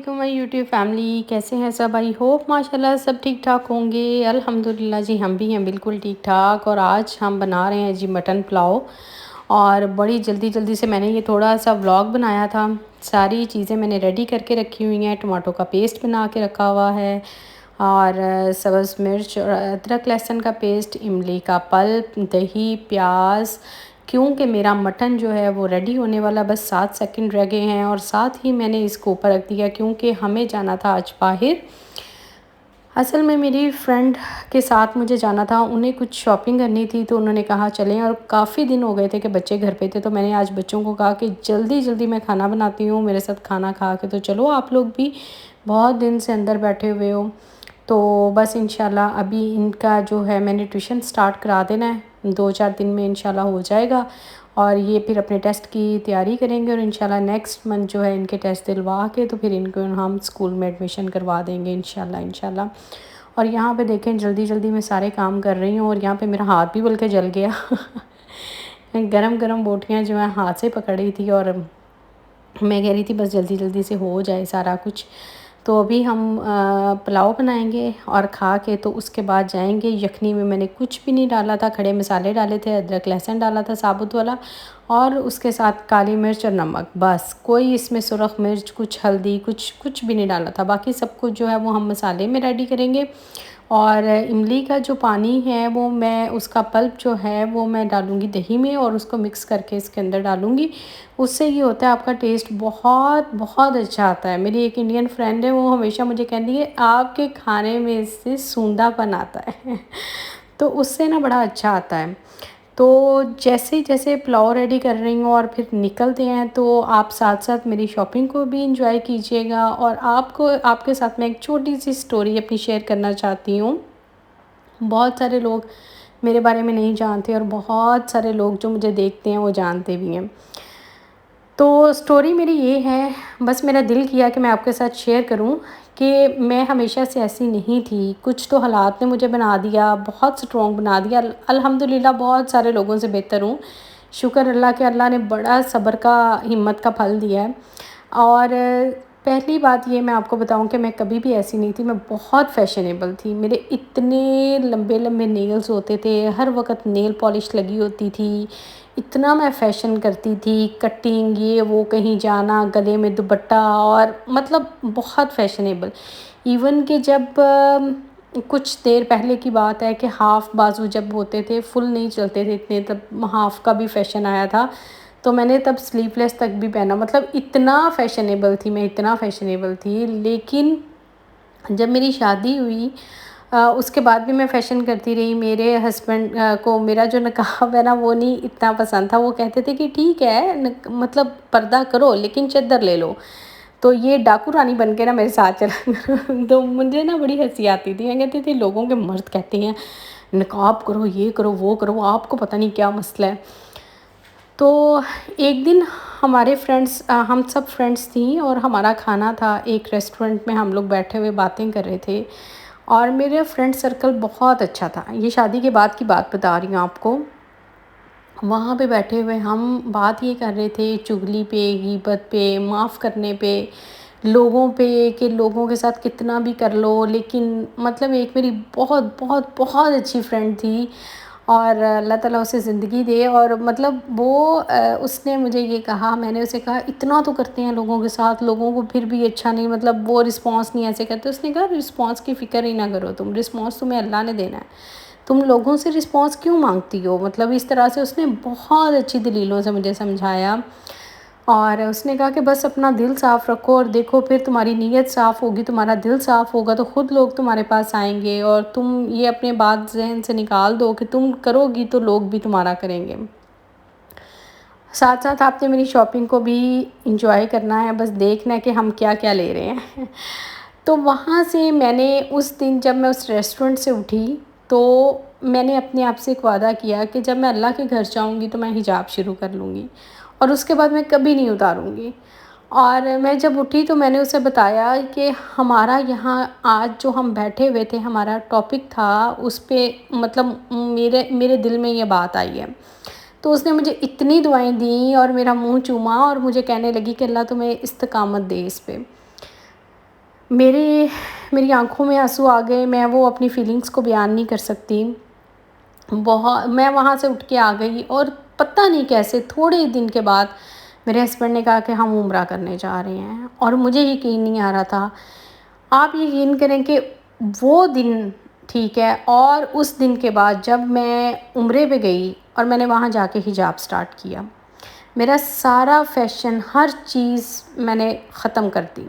वालेकुम my YouTube family, कैसे हैं सब। आई होप माशाल्लाह सब ठीक ठाक होंगे। अल्हम्दुलिल्लाह जी, हम भी हैं बिल्कुल ठीक ठाक। और आज हम बना रहे हैं जी मटन पुलाव। और बड़ी जल्दी जल्दी से मैंने ये थोड़ा सा व्लॉग बनाया था। सारी चीज़ें मैंने रेडी करके रखी हुई हैं। टमाटो का पेस्ट बना के रखा हुआ है, और सब्ज़ मिर्च और अदरक लहसुन का पेस्ट, इमली का पल्प, दही, प्याज। क्योंकि मेरा मटन जो है वो रेडी होने वाला, बस 7 सेकंड रह गए हैं। और साथ ही मैंने इसको ऊपर रख दिया क्योंकि हमें जाना था आज बाहर। असल में मेरी फ्रेंड के साथ मुझे जाना था, उन्हें कुछ शॉपिंग करनी थी, तो उन्होंने कहा चलें। और काफ़ी दिन हो गए थे कि बच्चे घर पे थे, तो मैंने आज बच्चों को कहा कि जल्दी जल्दी मैं खाना बनाती हूँ, मेरे साथ खाना खा के तो चलो आप लोग भी, बहुत दिन से अंदर बैठे हुए हो। तो बस इंशाल्लाह अभी इनका जो है मैंने ट्यूशन स्टार्ट करा देना है, 2-4 दिन में इंशाल्लाह हो जाएगा। और ये फिर अपने टेस्ट की तैयारी करेंगे, और इंशाल्लाह नेक्स्ट मंथ जो है इनके टेस्ट दिलवा के तो फिर इनको हम स्कूल में एडमिशन करवा देंगे इंशाल्लाह। और यहाँ पे देखें, जल्दी जल्दी मैं सारे काम कर रही हूँ, और यहाँ पे मेरा हाथ भी बल्कि जल गया गरम गरम बोटियाँ जो है हाथ से पकड़ी थी, और मैं कह रही थी बस जल्दी जल्दी से हो जाए सारा कुछ। तो अभी हम पुलाव बनाएंगे और खा के तो उसके बाद जाएंगे। यखनी में मैंने कुछ भी नहीं डाला था, खड़े मसाले डाले थे, अदरक लहसुन डाला था साबुत वाला, और उसके साथ काली मिर्च और नमक, बस। कोई इसमें सुरख मिर्च, कुछ हल्दी, कुछ कुछ भी नहीं डाला था। बाकी सब कुछ जो है वो हम मसाले में रेडी करेंगे। और इमली का जो पानी है वो मैं, उसका पल्प जो है वो मैं डालूँगी दही में, और उसको मिक्स करके इसके अंदर डालूँगी। उससे ये होता है आपका टेस्ट बहुत बहुत अच्छा आता है। मेरी एक इंडियन फ्रेंड है, वो हमेशा मुझे कहती है आपके खाने में से सूंधापन आता है तो उससे ना बड़ा अच्छा आता है। तो जैसे जैसे पुलाव रेडी कर रही हूँ और फिर निकलते हैं, तो आप साथ साथ मेरी शॉपिंग को भी इंजॉय कीजिएगा। और आपको, आपके साथ मैं एक छोटी सी स्टोरी अपनी शेयर करना चाहती हूँ। बहुत सारे लोग मेरे बारे में नहीं जानते, और बहुत सारे लोग जो मुझे देखते हैं वो जानते भी हैं। तो स्टोरी मेरी ये है, बस मेरा दिल किया कि मैं आपके साथ शेयर करूं कि मैं हमेशा से ऐसी नहीं थी। कुछ तो हालात ने मुझे बना दिया, बहुत स्ट्रॉन्ग बना दिया। अल्हम्दुलिल्लाह बहुत सारे लोगों से बेहतर हूँ। शुक्र अल्लाह के, अल्लाह ने बड़ा सब्र का, हिम्मत का फल दिया है। और पहली बात ये मैं आपको बताऊं कि मैं कभी भी ऐसी नहीं थी। मैं बहुत फैशनेबल थी। मेरे इतने लंबे लंबे नेल्स होते थे, हर वक्त नेल पॉलिश लगी होती थी। इतना मैं फ़ैशन करती थी, कटिंग, ये वो, कहीं जाना, गले में दुपट्टा, और मतलब बहुत फ़ैशनेबल। इवन कि जब कुछ देर पहले की बात है कि हाफ़ बाजू जब होते थे, फुल नहीं चलते थे इतने, तब हाफ़ का भी फ़ैशन आया था। तो मैंने तब स्लीवलेस तक भी पहना, मतलब इतना फ़ैशनेबल थी मैं, इतना फ़ैशनेबल थी। लेकिन जब मेरी शादी हुई, उसके बाद भी मैं फ़ैशन करती रही। मेरे हस्बैंड को मेरा जो नकाब है ना वो नहीं इतना पसंद था। वो कहते थे कि ठीक है मतलब पर्दा करो लेकिन चद्दर ले लो। तो ये डाकू रानी बन के ना मेरे साथ चला करो। तो मुझे ना बड़ी हंसी आती थी। मैं कहती थी लोगों के मर्द कहते हैं नकाब करो, ये करो, वो करो, आपको पता नहीं क्या मसला है। तो एक दिन हमारे फ्रेंड्स, हम सब फ्रेंड्स थी, और हमारा खाना था एक रेस्टोरेंट में, हम लोग बैठे हुए बातें कर रहे थे। और मेरा फ्रेंड सर्कल बहुत अच्छा था। ये शादी के बाद की बात बता रही हूँ आपको। वहाँ पे बैठे हुए हम बात ये कर रहे थे चुगली पे, गीबत पे, माफ़ करने पे, लोगों पे, कि लोगों के साथ कितना भी कर लो। लेकिन मतलब एक मेरी बहुत बहुत बहुत अच्छी फ्रेंड थी, और अल्लाह ताला उसे ज़िंदगी दे। और मतलब वो उसने मुझे ये कहा, मैंने उसे कहा इतना तो करते हैं लोगों के साथ, लोगों को फिर भी अच्छा नहीं, मतलब वो रिस्पॉन्स नहीं ऐसे करते। उसने कहा रिस्पॉन्स की फ़िक्र ही ना करो तुम, रिस्पॉन्स तुम्हें अल्लाह ने देना है, तुम लोगों से रिस्पॉन्स क्यों मांगती हो। मतलब इस तरह से उसने बहुत अच्छी दलीलों से मुझे समझाया। और उसने कहा कि बस अपना दिल साफ़ रखो, और देखो फिर तुम्हारी नीयत साफ़ होगी, तुम्हारा दिल साफ़ होगा तो ख़ुद लोग तुम्हारे पास आएंगे। और तुम ये अपने बात जहन से निकाल दो कि तुम करोगी तो लोग भी तुम्हारा करेंगे। साथ साथ आपने मेरी शॉपिंग को भी इंजॉय करना है, बस देखना है कि हम क्या क्या ले रहे हैं तो वहाँ से मैंने उस दिन जब मैं उस रेस्टोरेंट से उठी, तो मैंने अपने आप से एक वादा किया कि जब मैं अल्लाह के घर जाऊँगी तो मैं हिजाब शुरू कर लूँगी, और उसके बाद मैं कभी नहीं उतारूँगी। और मैं जब उठी तो मैंने उसे बताया कि हमारा यहाँ आज जो हम बैठे हुए थे, हमारा टॉपिक था उस पे, मतलब मेरे मेरे दिल में ये बात आई है। तो उसने मुझे इतनी दुआएं दी और मेरा मुंह चूमा, और मुझे कहने लगी कि अल्लाह तुम्हें इस्तिकामत दे इस पे। मेरे मेरी आँखों में आँसू आ गए, मैं वो अपनी फीलिंग्स को बयान नहीं कर सकती। मैं वहाँ से उठ के आ गई और पता नहीं कैसे थोड़े ही दिन के बाद मेरे हस्बैंड ने कहा कि हम उम्रा करने जा रहे हैं, और मुझे यकीन नहीं आ रहा था। आप यकीन करें कि वो दिन, ठीक है, और उस दिन के बाद जब मैं उम्रे पे गई और मैंने वहाँ जाके हिजाब स्टार्ट किया, मेरा सारा फ़ैशन हर चीज़ मैंने ख़त्म कर दी।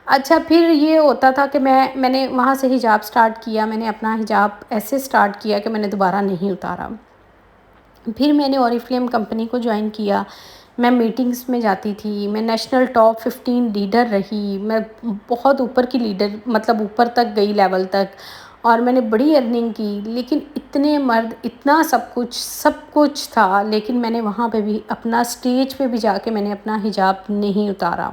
अच्छा, फिर ये होता था कि मैंने वहाँ से हिजाब स्टार्ट किया, मैंने अपना हिजाब ऐसे स्टार्ट किया कि मैंने दोबारा नहीं उतारा। फिर मैंने ओरिफ्लेम कंपनी को जॉइन किया। मैं मीटिंग्स में जाती थी, मैं नेशनल टॉप 15 लीडर रही, मैं बहुत ऊपर की लीडर, मतलब ऊपर तक गई लेवल तक, और मैंने बड़ी अर्निंग की। लेकिन इतने मर्द, इतना सब कुछ था, लेकिन मैंने वहाँ पे भी अपना स्टेज पे भी जाके मैंने अपना हिजाब नहीं उतारा।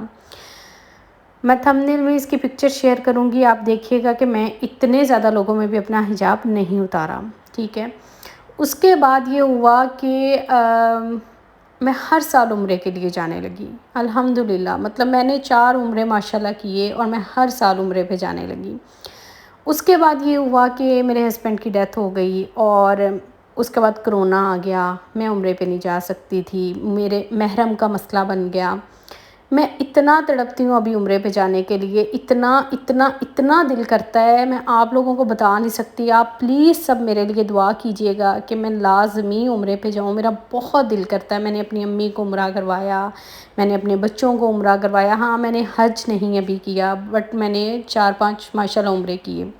मैं थंबनेल में इसकी पिक्चर शेयर करूँगी, आप देखिएगा कि मैं इतने ज़्यादा लोगों में भी अपना हिजाब नहीं उतारा, ठीक है। उसके बाद ये हुआ कि मैं हर साल उम्रे के लिए जाने लगी, अल्हम्दुलिल्लाह। मतलब मैंने 4 उम्रे माशाल्लाह किए और मैं हर साल उम्रे पे जाने लगी। उसके बाद ये हुआ कि मेरे हस्बैंड की डेथ हो गई, और उसके बाद कोरोना आ गया, मैं उम्रे पे नहीं जा सकती थी, मेरे महरम का मसला बन गया। मैं इतना तड़पती हूँ अभी उम्रे पे जाने के लिए, इतना इतना इतना दिल करता है, मैं आप लोगों को बता नहीं सकती। आप प्लीज़ सब मेरे लिए दुआ कीजिएगा कि मैं लाज़मी उम्रे पे जाऊँ, मेरा बहुत दिल करता है। मैंने अपनी अम्मी को उम्रा करवाया, मैंने अपने बच्चों को उम्रा करवाया। हाँ, मैंने हज नहीं अभी किया, बट मैंने 4-5 माशाल्लाह उम्रे किए।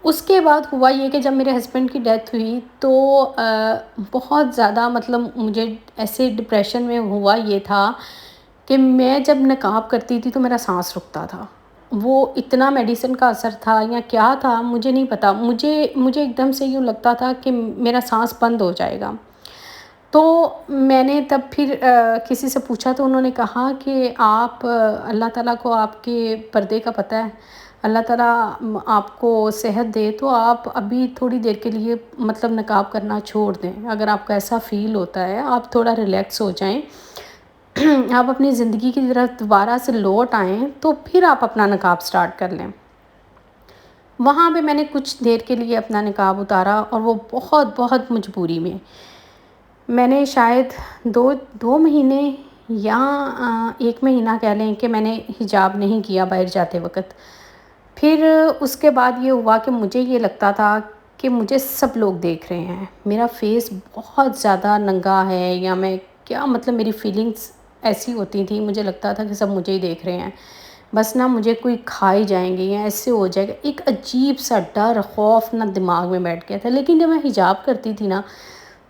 उसके बाद हुआ ये कि जब मेरे हस्बैंड की डेथ हुई तो बहुत ज़्यादा, मतलब मुझे ऐसे डिप्रेशन में हुआ ये था कि मैं जब नकाब करती थी तो मेरा साँस रुकता था। वो इतना मेडिसिन का असर था या क्या था मुझे नहीं पता। मुझे मुझे एकदम से यूँ लगता था कि मेरा साँस बंद हो जाएगा। तो मैंने तब फिर किसी से पूछा तो उन्होंने कहा कि आप अल्लाह ताला को आपके पर्दे का पता है, अल्लाह ताला आपको सेहत दे तो आप अभी थोड़ी देर के लिए मतलब नकाब करना छोड़ दें। अगर आपको ऐसा फ़ील होता है, आप थोड़ा रिलैक्स हो जाएँ, आप अपनी ज़िंदगी की तरफ दोबारा से लौट आएँ, तो फिर आप अपना नकाब स्टार्ट कर लें। वहाँ पे मैंने कुछ देर के लिए अपना निकाब उतारा, और वो बहुत बहुत मजबूरी में। मैंने शायद 2 महीने या 1 महीना कह लें कि मैंने हिजाब नहीं किया बाहर जाते वक़्त। फिर उसके बाद ये हुआ कि मुझे ये लगता था कि मुझे सब लोग देख रहे हैं। मेरा फ़ेस बहुत ज़्यादा नंगा है, या मैं क्या, मतलब मेरी फ़ीलिंग्स ऐसी होती थी, मुझे लगता था कि सब मुझे ही देख रहे हैं। बस ना मुझे कोई खा ही जाएँगे या ऐसे हो जाएगा। एक अजीब-सा डर, खौफ़ ना दिमाग में बैठ गया था। लेकिन जब मैं हिजाब करती थी ना,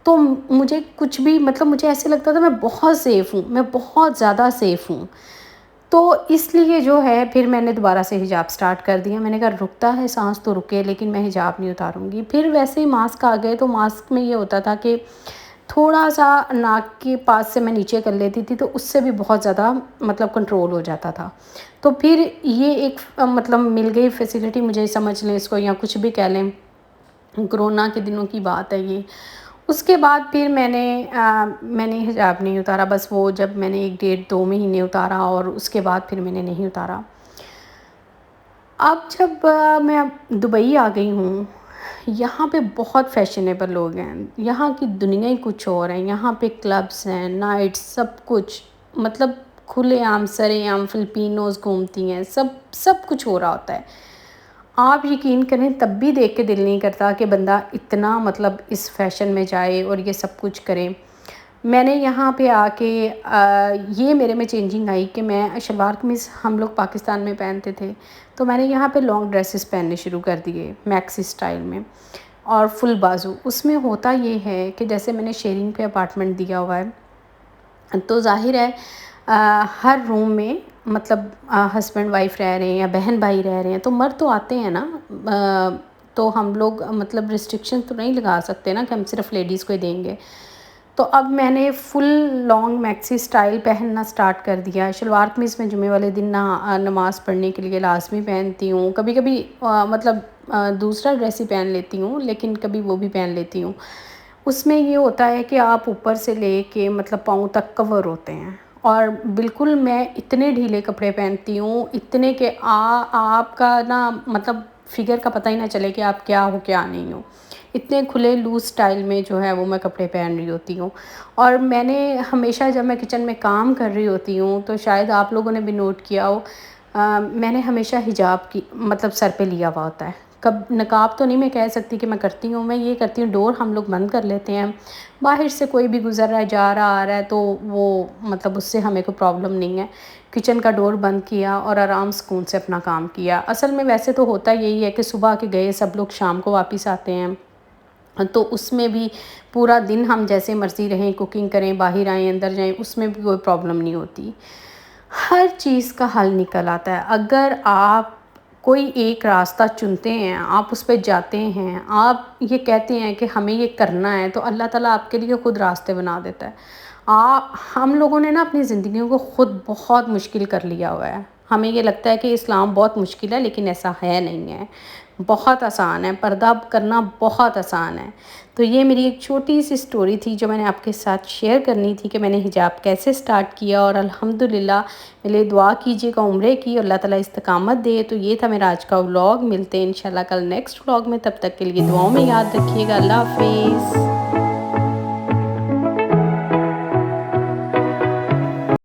तो मुझे कुछ भी, मतलब मुझे ऐसे लगता था मैं बहुत सेफ़ हूँ, मैं बहुत ज़्यादा सेफ़ हूँ। तो इसलिए जो है फिर मैंने दोबारा से हिजाब स्टार्ट कर दिया। मैंने कहा रुकता है साँस तो रुके, लेकिन मैं हिजाब नहीं उतारूँगी। फिर वैसे ही मास्क आ गए, तो मास्क में ये होता था कि थोड़ा-सा नाक के पास से मैं नीचे कर लेती थी, तो उससे भी बहुत ज़्यादा मतलब कंट्रोल हो जाता था। तो फिर ये एक मतलब मिल गई फैसिलिटी मुझे, समझ लें इसको या कुछ भी कह लें। कोरोना के दिनों की बात है ये। उसके बाद फिर मैंने हिजाब नहीं उतारा, बस वो जब मैंने 1 डेढ़ 2 महीने उतारा, और उसके बाद फिर मैंने नहीं उतारा। अब जब मैं दुबई आ गई हूँ, यहाँ पे बहुत फ़ैशनेबल लोग हैं, यहाँ की दुनिया ही कुछ और है। यहाँ पे क्लब्स हैं, नाइट्स, सब कुछ, मतलब खुलेआम सरेआम फ़िलिपिनोज़ घूमती हैं, सब कुछ हो रहा होता है। आप यकीन करें तब भी देख के दिल नहीं करता कि बंदा इतना, मतलब इस फ़ैशन में जाए और ये सब कुछ करे। मैंने यहाँ पे आके ये मेरे में चेंजिंग आई कि मैं शलवार कमीज़ हम लोग पाकिस्तान में पहनते थे, तो मैंने यहाँ पे लॉन्ग ड्रेसेस पहनने शुरू कर दिए मैक्सी स्टाइल में, और फुल बाजू। उसमें होता ये है कि जैसे मैंने शेयरिंग पे अपार्टमेंट दिया हुआ है, तो ज़ाहिर है हर रूम में, मतलब हस्बैंड वाइफ रह रहे हैं या बहन भाई रह रहे हैं, तो मर्द तो आते हैं ना। तो हम लोग मतलब रिस्ट्रिक्शन तो नहीं लगा सकते ना कि हम सिर्फ लेडीज़ को ही देंगे। तो अब मैंने फुल लॉन्ग मैक्सी स्टाइल पहनना स्टार्ट कर दिया। शलवार कमीज़ में जुमे वाले दिन नमाज़ पढ़ने के लिए लाज़मी पहनती हूँ। कभी कभी मतलब दूसरा ड्रेस ही पहन लेती हूँ, लेकिन कभी वो भी पहन लेती हूँ। उसमें ये होता है कि आप ऊपर से लेके मतलब पाँव तक कवर होते हैं, और बिल्कुल मैं इतने ढीले कपड़े पहनती हूँ, इतने कि आपका ना मतलब फ़िगर का पता ही ना चले कि आप क्या हो क्या नहीं हो। इतने खुले लूज़ स्टाइल में जो है वो मैं कपड़े पहन रही होती हूँ। और मैंने हमेशा जब मैं किचन में काम कर रही होती हूँ तो शायद आप लोगों ने भी नोट किया हो, मैंने हमेशा हिजाब की मतलब सर पे लिया हुआ होता है। कब नकाब तो नहीं मैं कह सकती कि मैं करती हूँ, मैं ये करती हूँ डोर हम लोग बंद कर लेते हैं। बाहर से कोई भी गुज़र रहा है, जा रहा आ रहा है तो वो मतलब उससे हमें कोई प्रॉब्लम नहीं है। किचन का डोर बंद किया और आराम सुकून से अपना काम किया। असल में वैसे तो होता यही है कि सुबह के गए सब लोग शाम को वापस आते हैं, तो उसमें भी पूरा दिन हम जैसे मर्ज़ी रहें, कुकिंग करें, बाहर आएँ, अंदर जाएँ, उसमें भी कोई प्रॉब्लम नहीं होती। हर चीज़ का हल निकल आता है। अगर आप कोई एक रास्ता चुनते हैं, आप उस पे जाते हैं, आप ये कहते हैं कि हमें ये करना है, तो अल्लाह ताला आपके लिए खुद रास्ते बना देता है। हम लोगों ने ना अपनी ज़िंदगियों को खुद बहुत मुश्किल कर लिया हुआ है। हमें ये लगता है कि इस्लाम बहुत मुश्किल है, लेकिन ऐसा है नहीं है। बहुत आसान है, पर्दा करना बहुत आसान है। तो ये मेरी एक छोटी-सी स्टोरी थी जो मैंने आपके साथ शेयर करनी थी कि मैंने हिजाब कैसे स्टार्ट किया और अल्हम्दुलिल्लाह मेरे लिए दुआ कीजिएगा उम्रे की, अल्लाह ताला इस्तकामत दे। तो ये था मेरा आज का व्लॉग। मिलते हैं इंशाल्लाह कल नेक्स्ट व्लॉग में, तब तक के लिए दुआओं में याद रखिएगा। अल्लाह हाफ़िज़।